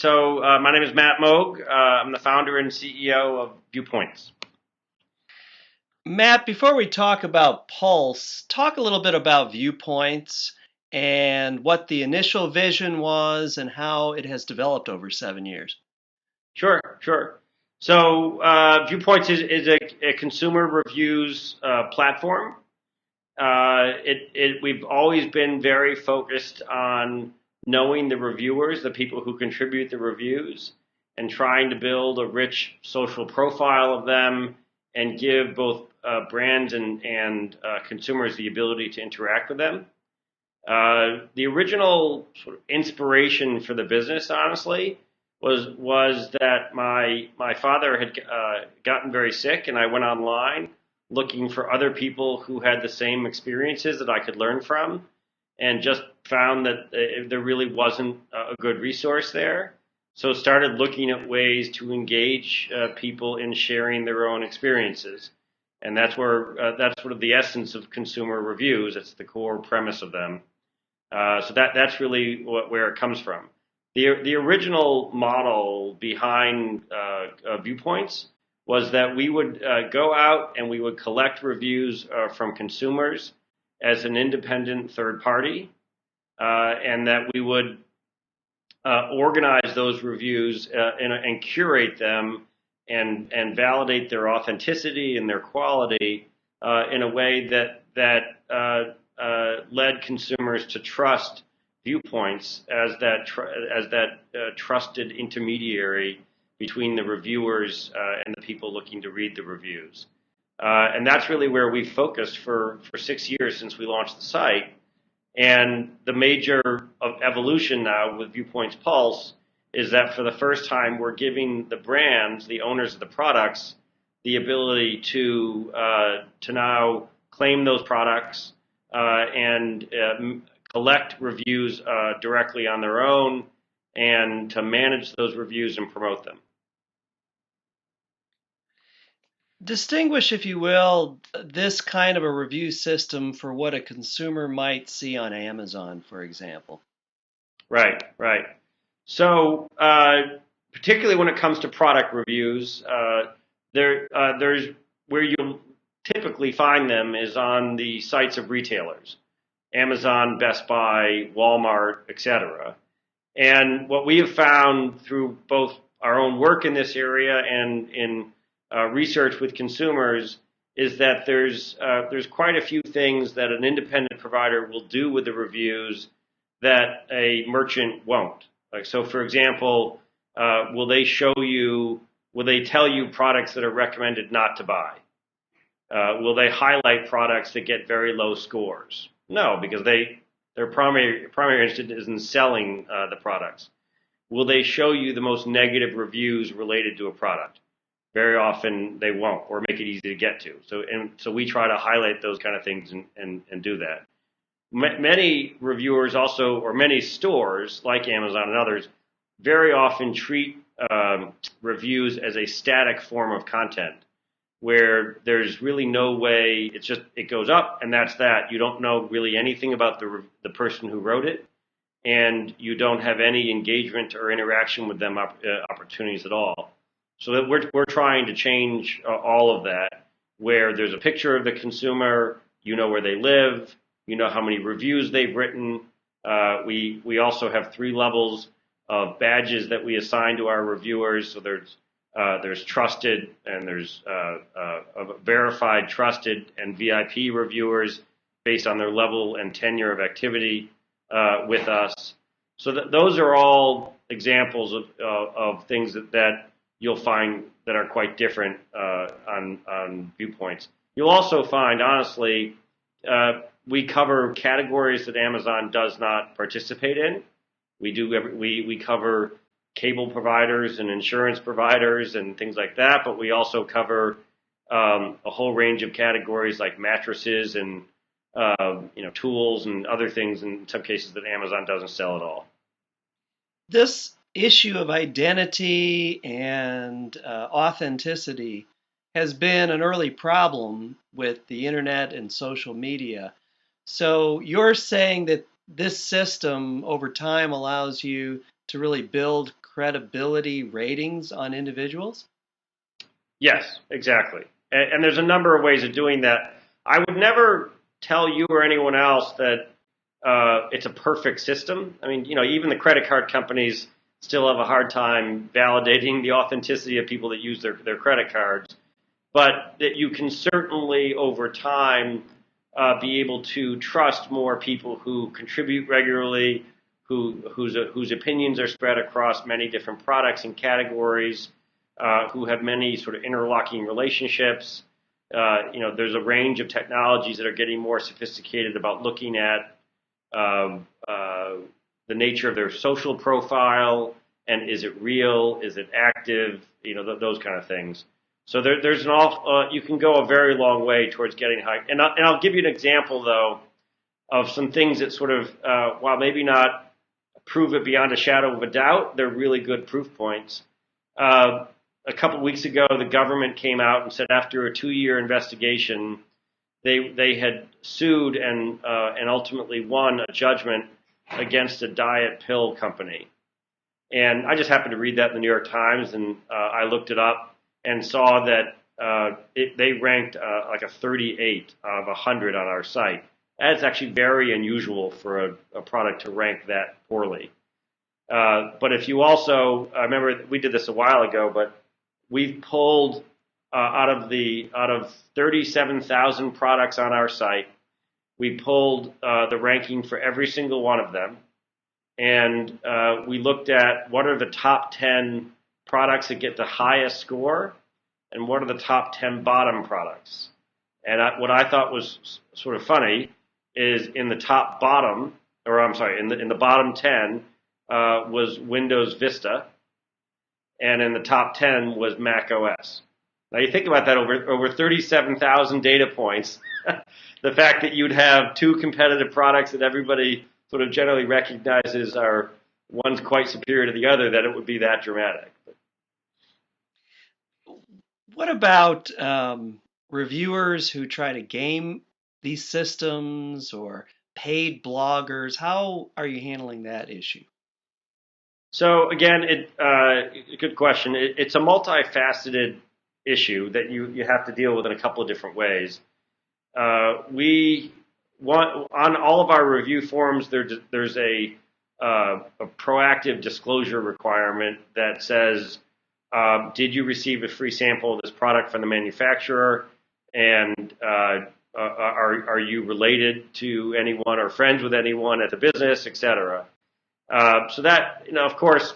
My name is Matt Moog. I'm the founder and CEO of Viewpoints. Matt, before we talk about Pulse, talk a little bit about Viewpoints and what the initial vision was and how it has developed over 7 years. Sure. Viewpoints is a consumer reviews platform. We've always been very focused on knowing the reviewers, the people who contribute the reviews, and trying to build a rich social profile of them and give both brands and consumers the ability to interact with them. The original sort of inspiration for the business, honestly, was that my father had gotten very sick, and I went online looking for other people who had the same experiences that I could learn from, and just found that there really wasn't a good resource there. So started looking at ways to engage people in sharing their own experiences, and that's sort of the essence of consumer reviews. It's the core premise of them. That's really where it comes from. The original model behind Viewpoints was that we would go out and we would collect reviews from consumers as an independent third party, and that we would organize those reviews and curate them and validate their authenticity and their quality in a way that led consumers to trust Viewpoints as that trusted intermediary between the reviewers and the people looking to read the reviews. And that's really where we focused for 6 years since we launched the site. And the major evolution now with Viewpoints Pulse is that for the first time we're giving the brands, the owners of the products, the ability to now claim those products and collect reviews directly on their own, and to manage those reviews and promote them. Distinguish, if you will, this kind of a review system for what a consumer might see on Amazon, for example. Right. So, particularly when it comes to product reviews, there's where you'll typically find them is on the sites of retailers. Amazon, Best Buy, Walmart, etc. And what we have found through both our own work in this area and in research with consumers is that there's quite a few things that an independent provider will do with the reviews that a merchant won't. Like, so, for example, will they tell you products that are recommended not to buy? Will they highlight products that get very low scores? No, because their primary interest is in selling the products. Will they show you the most negative reviews related to a product? Very often they won't, or make it easy to get to. So we try to highlight those kind of things and do that. Many reviewers also, or many stores like Amazon and others, very often treat reviews as a static form of content, where there's really no way, it goes up and that's that. You don't know really anything about the person who wrote it, and you don't have any engagement or interaction with them opportunities at all. So that we're trying to change all of that, where there's a picture of the consumer, you know where they live, you know how many reviews they've written. We also have 3 levels of badges that we assign to our reviewers. So there's trusted, and there's verified, trusted, and VIP reviewers based on their level and tenure of activity with us. So those are all examples of things that you'll find that are quite different on Viewpoints. You'll also find, honestly, we cover categories that Amazon does not participate in. We cover cable providers and insurance providers and things like that, but we also cover a whole range of categories like mattresses and tools and other things, in some cases that Amazon doesn't sell at all. This issue of identity and authenticity has been an early problem with the internet and social media. So you're saying that this system over time allows you to really build credibility ratings on individuals? Yes, exactly. And there's a number of ways of doing that. I would never tell you or anyone else that it's a perfect system. I mean, even the credit card companies still have a hard time validating the authenticity of people that use their credit cards. But that you can certainly, over time, be able to trust more people who contribute regularly, whose opinions are spread across many different products and categories, who have many sort of interlocking relationships. There's a range of technologies that are getting more sophisticated about looking at the nature of their social profile, and is it real, is it active, those kind of things. So there's you can go a very long way towards getting high. And I'll give you an example, though, of some things that sort of, while maybe not prove it beyond a shadow of a doubt, they're really good proof points. A couple of weeks ago, the government came out and said after a 2-year investigation, they had sued and ultimately won a judgment against a diet pill company. And I just happened to read that in the New York Times, and I looked it up and saw that they ranked like a 38 out of 100 on our site. That's actually very unusual for a product to rank that poorly. But if you also, I remember we did this a while ago, but we've pulled out of 37,000 products on our site, we pulled the ranking for every single one of them, and we looked at what are the top 10 products that get the highest score, and what are the top 10 bottom products. And what I thought was sort of funny is in the bottom 10 was Windows Vista, and in the top 10 was Mac OS. Now you think about that, over 37,000 data points, the fact that you'd have two competitive products that everybody sort of generally recognizes are one's quite superior to the other, that it would be that dramatic. What about reviewers who try to game these systems, or paid bloggers? How are you handling that issue? So again, good question. It's a multifaceted issue that you have to deal with in a couple of different ways. We want on all of our review forums there's a proactive disclosure requirement that says, did you receive a free sample of this product from the manufacturer, and are you related to anyone or friends with anyone at the business, etc. So that, of course,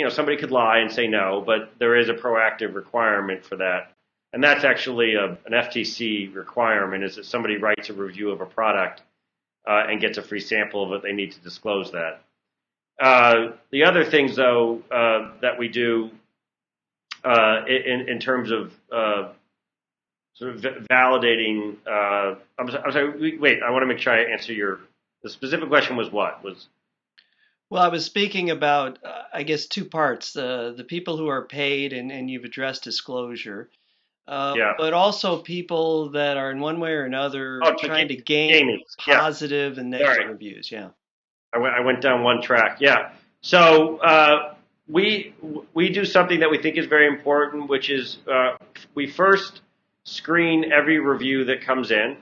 somebody could lie and say no, but there is a proactive requirement for that. And that's actually an FTC requirement, is that somebody writes a review of a product and gets a free sample of it, they need to disclose that. The other things, though, that we do in terms of sort of validating, I'm sorry, wait, I want to make sure I answer the specific question was what? Well, I was speaking about, I guess, two parts. The people who are paid, and you've addressed disclosure, Yeah. but also people that are in one way or another trying to gain gaming. positive and negative Sorry. reviews. Yeah. I went down one track. Yeah. So we do something that we think is very important, which is we first screen every review that comes in,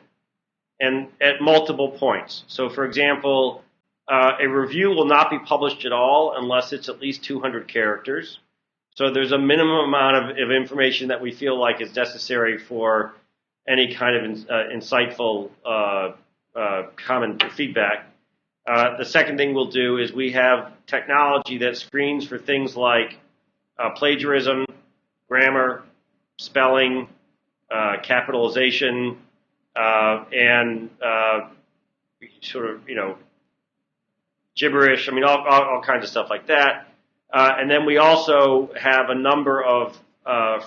and at multiple points. So, for example, a review will not be published at all unless it's at least 200 characters. So there's a minimum amount of information that we feel like is necessary for any kind of insightful common feedback. The second thing we'll do is we have technology that screens for things like plagiarism, grammar, spelling, capitalization, and sort of, gibberish. I mean, all kinds of stuff like that. And then we also have a number of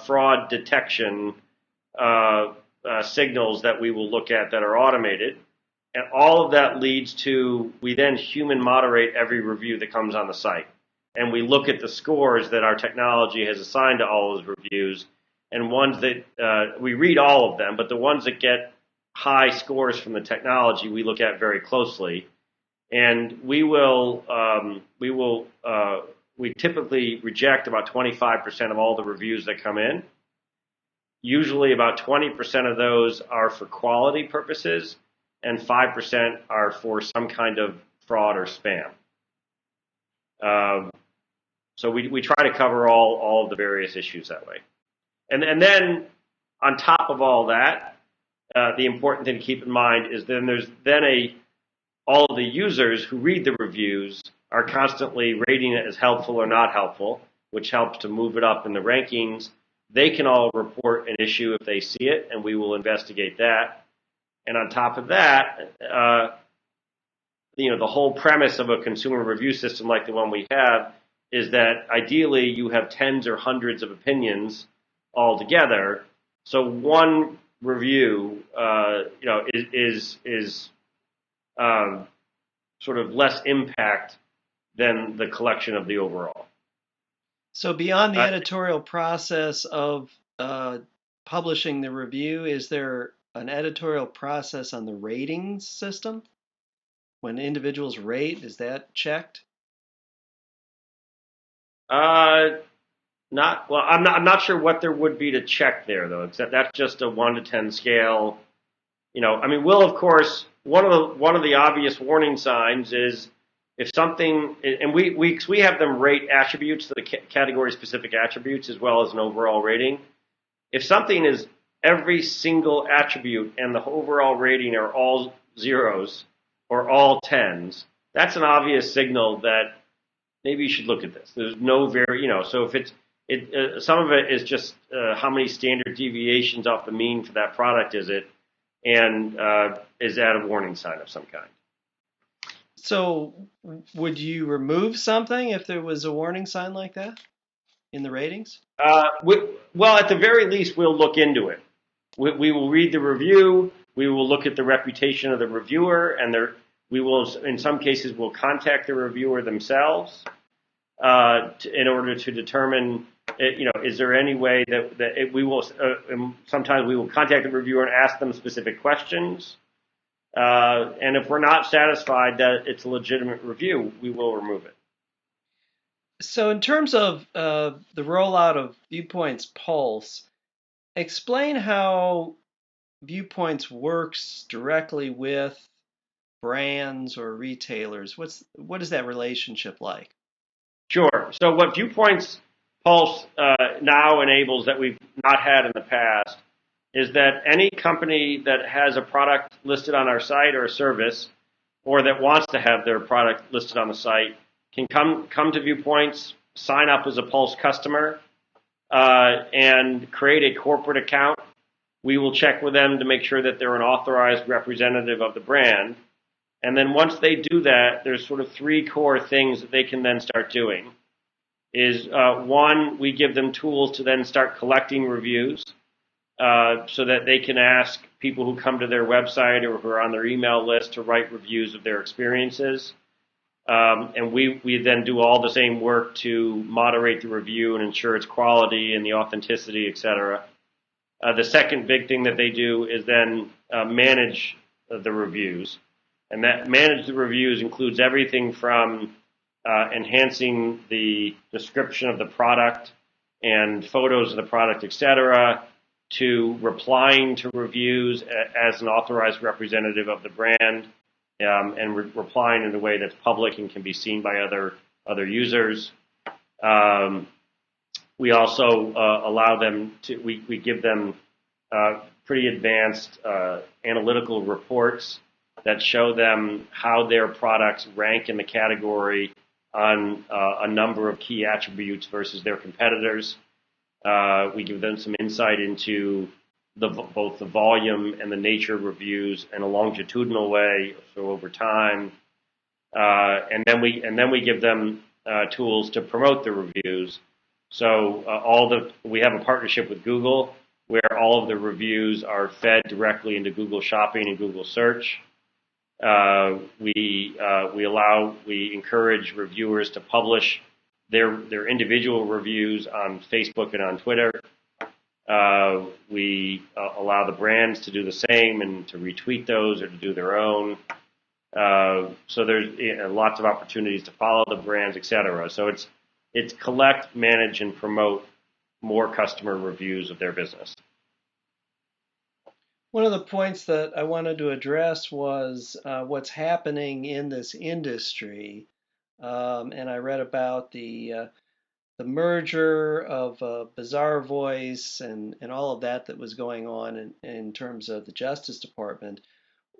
fraud detection signals that we will look at that are automated. And all of that leads to, we then human moderate every review that comes on the site. And we look at the scores that our technology has assigned to all those reviews. And ones that, we read all of them, but the ones that get high scores from the technology, we look at very closely. and we typically reject about 25% of all the reviews that come in. Usually about 20% of those are for quality purposes, and 5% are for some kind of fraud or spam. So we try to cover all of the various issues that way. And then on top of all that, the important thing to keep in mind is all of the users who read the reviews are constantly rating it as helpful or not helpful, which helps to move it up in the rankings. They can all report an issue if they see it, and we will investigate that. And on top of that, the whole premise of a consumer review system like the one we have is that ideally you have tens or hundreds of opinions all together. So one review, is sort of less impact than the collection of the overall. So beyond the editorial process of publishing the review, is there an editorial process on the ratings system? When individuals rate, is that checked? I'm not sure what there would be to check there though, except that's just a 1 to 10 scale. We'll of course, one of the obvious warning signs is if something, and we have them rate attributes, the category specific attributes, as well as an overall rating. If something is every single attribute and the overall rating are all zeros or all tens, that's an obvious signal that maybe you should look at this. There's no so if some of it is just how many standard deviations off the mean for that product is it, and is that a warning sign of some kind? So would you remove something if there was a warning sign like that in the ratings? Well, at the very least, we'll look into it. We will read the review. We will look at the reputation of the reviewer, and we will, in some cases, will contact the reviewer themselves in order to determine, is there any way that we will. Sometimes we will contact the reviewer and ask them specific questions. And if we're not satisfied that it's a legitimate review, we will remove it. So in terms of the rollout of Viewpoints Pulse, explain how Viewpoints works directly with brands or retailers. What is that relationship like? Sure. So what Viewpoints Pulse now enables that we've not had in the past is that any company that has a product listed on our site or a service, or that wants to have their product listed on the site, can come to Viewpoints, sign up as a Pulse customer, and create a corporate account. We will check with them to make sure that they're an authorized representative of the brand. And then once they do that, there's sort of three core things that they can then start doing. One, we give them tools to then start collecting reviews, so that they can ask people who come to their website or who are on their email list to write reviews of their experiences. And we then do all the same work to moderate the review and ensure its quality and the authenticity, et cetera. The second big thing that they do is then manage the reviews. And that manage the reviews includes everything from enhancing the description of the product and photos of the product, et cetera, to replying to reviews as an authorized representative of the brand, and replying in a way that's public and can be seen by other users. We also allow them to, we give them pretty advanced analytical reports that show them how their products rank in the category on a number of key attributes versus their competitors. We give them some insight into both the volume and the nature of reviews in a longitudinal way, so over time. And then we give them tools to promote the reviews. So we have a partnership with Google where all of the reviews are fed directly into Google Shopping and Google Search. We encourage reviewers to publish their individual reviews on Facebook and on Twitter. We allow the brands to do the same and to retweet those or to do their own. So there's lots of opportunities to follow the brands, etc. So it's collect, manage, and promote more customer reviews of their business. One of the points that I wanted to address was what's happening in this industry. And I read about the merger of Bizarre Voice and all of that was going on in terms of the Justice Department.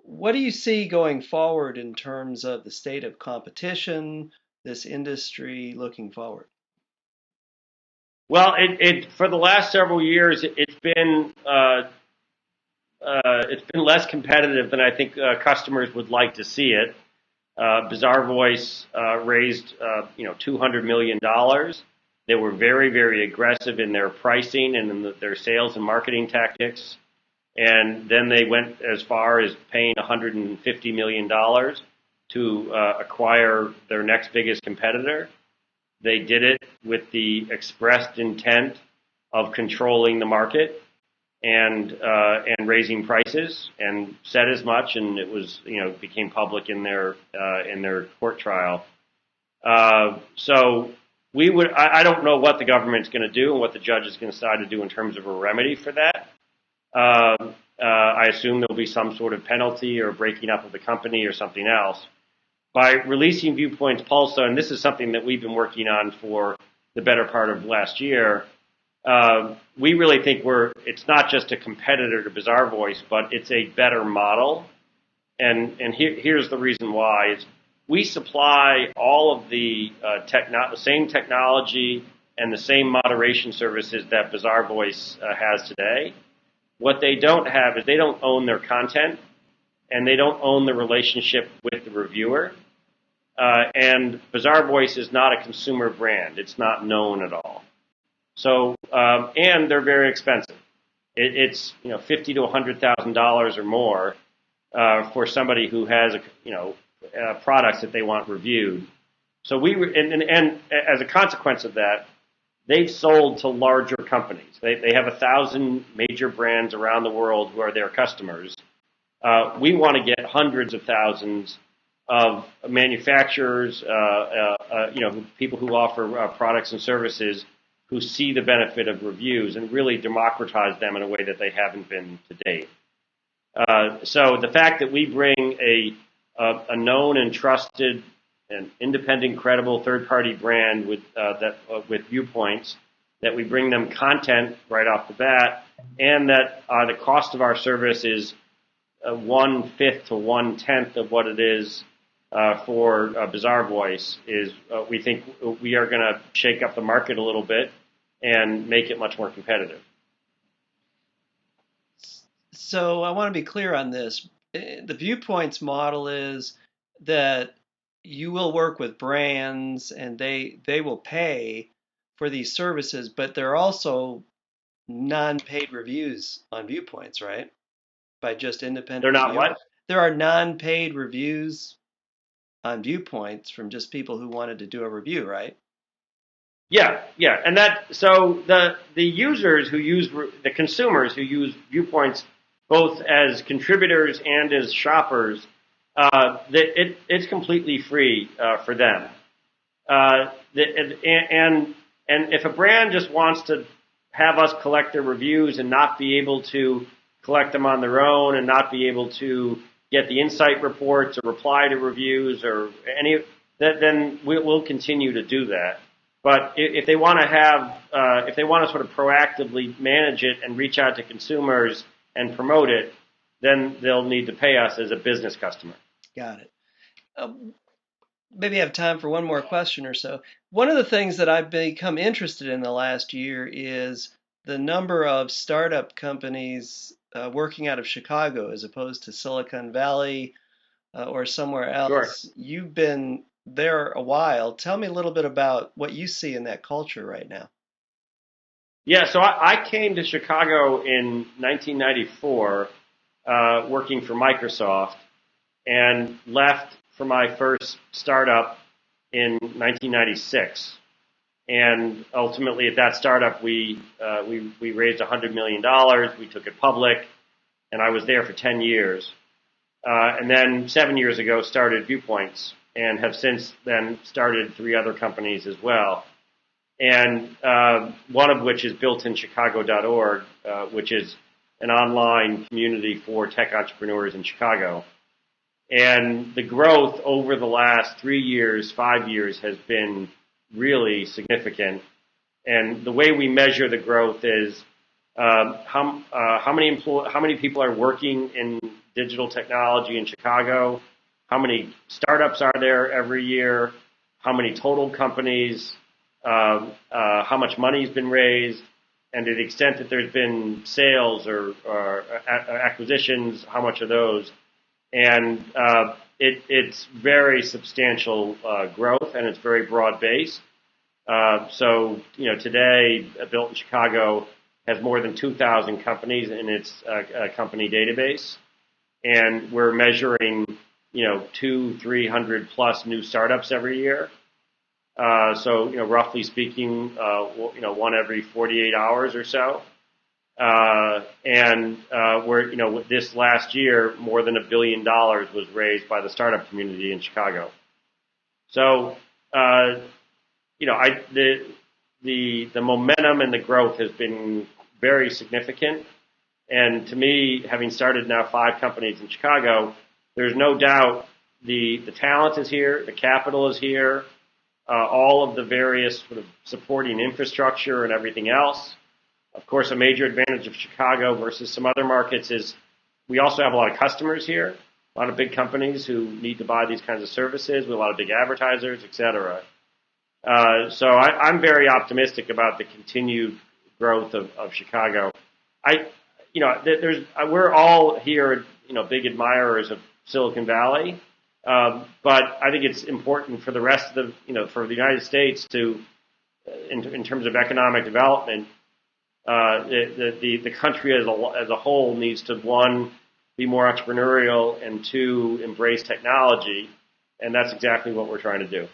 What do you see going forward in terms of the state of competition, this industry looking forward? Well, it for the last several years, it's been less competitive than I think customers would like to see it. Bizarre Voice raised $200 million. They were very, very aggressive in their pricing and in their sales and marketing tactics. And then they went as far as paying $150 million to acquire their next biggest competitor. They did it with the expressed intent of controlling the market and raising prices, and said as much, and it was became public in their court trial. So we would I don't know what the government's going to do and what the judge is going to decide to do in terms of a remedy for that. I assume there'll be some sort of penalty or breaking up of the company or something else. By releasing Viewpoints Pulse, and this is something that we've been working on for the better part of last year, we really think it's not just a competitor to Bizarre Voice, but it's a better model. And here's the reason why. Is we supply all of the same technology and the same moderation services that Bizarre Voice has today. What they don't have is they don't own their content, and they don't own the relationship with the reviewer. And Bizarre Voice is not a consumer brand. It's not known at all. So, and they're very expensive. It's $50,000 to $100,000 or more for somebody who has products that they want reviewed. So and as a consequence of that, they've sold to larger companies. They have 1,000 major brands around the world who are their customers. We want to get hundreds of thousands of manufacturers, people who offer products and services who see the benefit of reviews and really democratize them in a way that they haven't been to date. So the fact that we bring a known and trusted and independent, credible third-party brand with Viewpoints, that we bring them content right off the bat, and that the cost of our service is 1/5 to 1/10 of what it is for Bizarre Voice, is we think we are going to shake up the market a little bit and make it much more competitive. So I want to be clear on this. The Viewpoints model is that you will work with brands and they will pay for these services, but there are also non-paid reviews on Viewpoints, right? By just independent They're not reviewers. what? There are non-paid reviews on Viewpoints from just people who wanted to do a review, right? Yeah, and so the users who use the consumers who use Viewpoints both as contributors and as shoppers, it's completely free for them. And if a brand just wants to have us collect their reviews and not be able to collect them on their own and not be able to get the insight reports or reply to reviews or then we'll continue to do that. But if they want to sort of proactively manage it and reach out to consumers and promote it, then they'll need to pay us as a business customer. Got it. Maybe I have time for one more question or so. One of the things that I've become interested in the last year is the number of startup companies working out of Chicago as opposed to Silicon Valley or somewhere else. Sure. You've been there a while. Tell me a little bit about what you see in that culture right now. Yeah, so I came to Chicago in 1994 working for Microsoft and left for my first startup in 1996. And ultimately at that startup, we raised $100 million. We took it public, and I was there for 10 years. and then 7 years ago started Viewpoints, and have since then started 3 other companies as well. And one of which is builtinchicago.org, which is an online community for tech entrepreneurs in Chicago. And the growth over the last 3 years, 5 years has been really significant. And the way we measure the growth is how many people are working in digital technology in Chicago, how many startups are there every year, how many total companies, how much money has been raised, and to the extent that there's been sales or acquisitions, how much of those. And it's very substantial growth, and it's very broad-based. So, today, Built in Chicago has more than 2,000 companies in its company database, and we're measuring, 200-300 plus new startups every year. So, roughly speaking, one every 48 hours or so. And this last year, more than $1 billion was raised by the startup community in Chicago. So, the momentum and the growth has been very significant. And to me, having started now 5 companies in Chicago, there's no doubt the talent is here, the capital is here, all of the various sort of supporting infrastructure and everything else. Of course, a major advantage of Chicago versus some other markets is we also have a lot of customers here, a lot of big companies who need to buy these kinds of services, with a lot of big advertisers, et cetera. So I'm very optimistic about the continued growth of Chicago. We're all here, big admirers of Silicon Valley, but I think it's important for the rest of for the United States to, in terms of economic development, the country as a whole needs to, 1, be more entrepreneurial, and 2, embrace technology, and that's exactly what we're trying to do.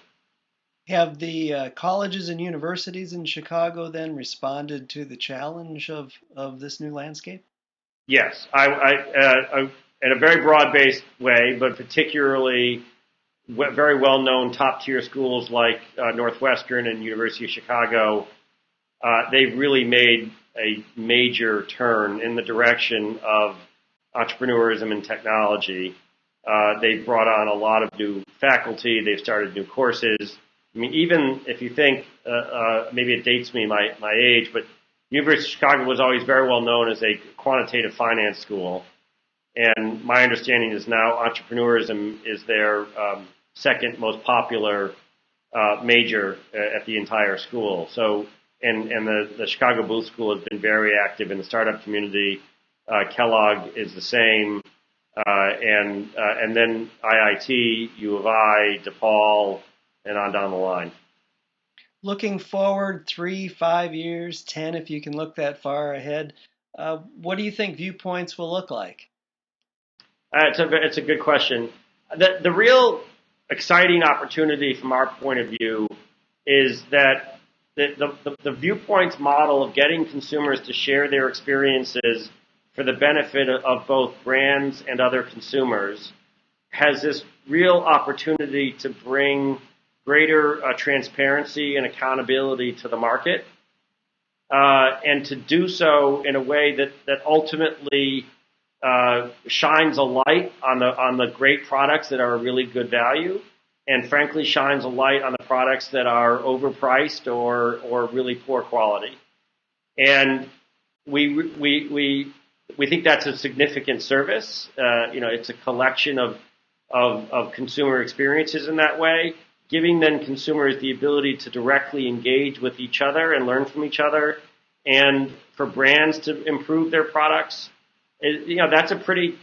Have the colleges and universities in Chicago then responded to the challenge of this new landscape? Yes, I in a very broad-based way, but particularly very well-known top-tier schools like Northwestern and University of Chicago. They've really made a major turn in the direction of entrepreneurism and technology. They've brought on a lot of new faculty. They've started new courses. I mean, even if you think, maybe it dates me my age, but University of Chicago was always very well known as a quantitative finance school. And my understanding is now entrepreneurism is their second most popular major at the entire school. So, and the Chicago Booth School has been very active in the startup community. Kellogg is the same, and then IIT, U of I, DePaul, and on down the line. Looking forward 3, 5 years, 10, if you can look that far ahead, what do you think Viewpoints will look like? It's a good question. The real exciting opportunity from our point of view is that the Viewpoints model of getting consumers to share their experiences for the benefit of both brands and other consumers has this real opportunity to bring greater transparency and accountability to the market, and to do so in a way that ultimately shines a light on the great products that are a really good value, and frankly shines a light on the products that are overpriced or really poor quality. And we think that's a significant service. It's a collection of consumer experiences in that way, giving then consumers the ability to directly engage with each other and learn from each other, and for brands to improve their products. That's a pretty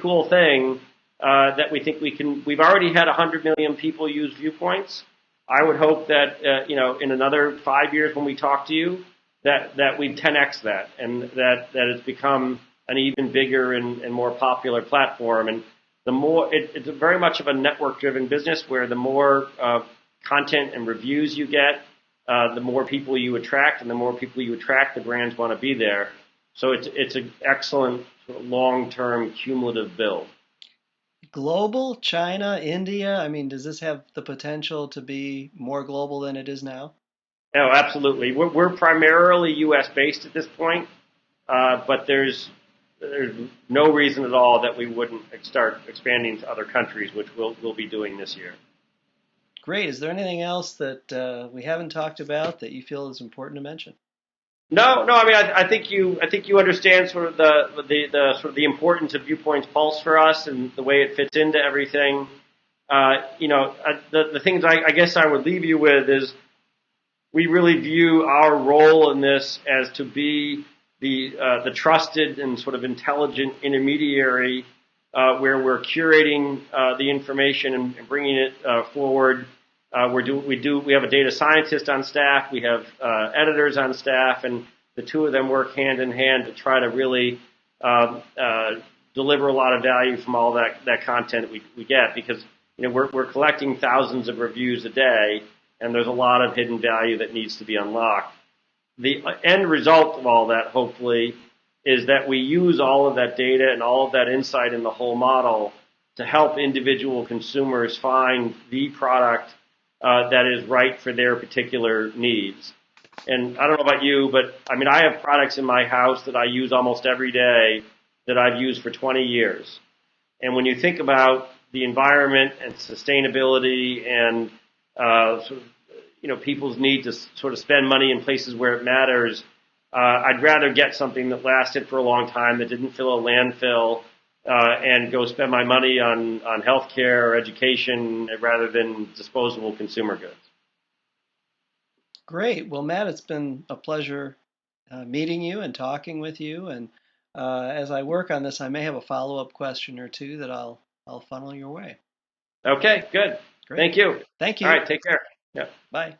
cool thing that we think we can. We've already had 100 million people use Viewpoints. I would hope that in another 5 years when we talk to you, that we've 10x that, and that it's become an even bigger and more popular platform. And the more it's very much of a network-driven business, where the more content and reviews you get, the more people you attract, and the more people you attract, the brands want to be there. So it's an excellent long-term cumulative build. Global, China, India? I mean, does this have the potential to be more global than it is now? Oh, absolutely. We're primarily U.S. based at this point, but there's no reason at all that we wouldn't start expanding to other countries, which we'll be doing this year. Great. Is there anything else that we haven't talked about that you feel is important to mention? No, no. I mean, I think you understand sort of the sort of the importance of Viewpoints Pulse for us and the way it fits into everything. The things I guess I would leave you with is we really view our role in this as to be the trusted and sort of intelligent intermediary where we're curating the information and bringing it forward. We have a data scientist on staff, we have editors on staff, and the two of them work hand in hand to try to really deliver a lot of value from all that content we get, because we're collecting thousands of reviews a day, and there's a lot of hidden value that needs to be unlocked. The end result of all that, hopefully, is that we use all of that data and all of that insight in the whole model to help individual consumers find the product that is right for their particular needs. And I don't know about you, but I mean, I have products in my house that I use almost every day that I've used for 20 years. And when you think about the environment and sustainability and people's need to sort of spend money in places where it matters, I'd rather get something that lasted for a long time, that didn't fill a landfill, and go spend my money on healthcare or education rather than disposable consumer goods. Great. Well, Matt, it's been a pleasure meeting you and talking with you. And as I work on this, I may have a follow-up question or two that I'll funnel your way. Okay, good. Great. Thank you. Thank you. All right, take care. Yeah. Bye.